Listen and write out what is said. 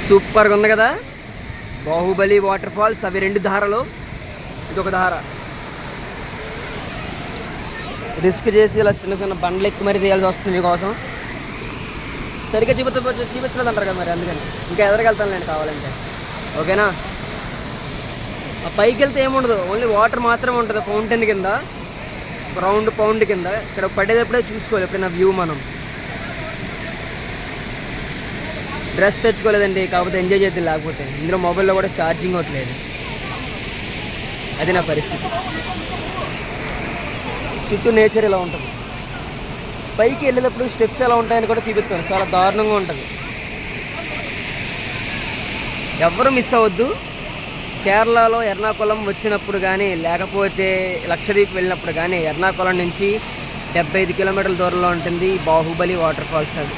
సూపర్గా ఉంది కదా బాహుబలి వాటర్ ఫాల్స్. అవి 2 ధారలు, ఇదొక ధార. రిస్క్ చేసి ఇలా చిన్న చిన్న బండ్లు ఎక్కి మరీ తీయాల్సి వస్తుంది మీకోసం. సరిగ్గా చూపించలేదు అంటారు కదా మరి, అందుకని ఇంకా ఎదరికెళ్తానులేండి కావాలంటే. ఓకేనా? ఆ పైకి వెళ్తే ఏముండదు, ఓన్లీ వాటర్ మాత్రమే ఉంటుంది ఫౌంటైన్ కింద, రౌండ్ పౌండ్ కింద. ఇక్కడ పడేటప్పుడే చూసుకోవాలి ఎప్పుడైనా వ్యూ. మనం డ్రెస్ తెచ్చుకోలేదండి, కాకపోతే ఎంజాయ్ చేద్దాం. లేకపోతే ఇందులో మొబైల్లో కూడా ఛార్జింగ్ అవ్వట్లేదు. అది నా పరిస్థితి. చుట్టూ నేచర్ ఇలా ఉంటుంది. పైకి వెళ్ళేటప్పుడు స్టెప్స్ ఎలా ఉంటాయని కూడా చూపిస్తాను, చాలా దారుణంగా ఉంటుంది. ఎవ్వరూ మిస్ అవ్వద్దు. కేరళలో ఎర్నాకుళం వచ్చినప్పుడు కానీ, లేకపోతే లక్షద్వీప్ వెళ్ళినప్పుడు కానీ, ఎర్నాకుళం నుంచి 75 కిలోమీటర్ల దూరంలో ఉంటుంది బాహుబలి వాటర్ ఫాల్స్. అది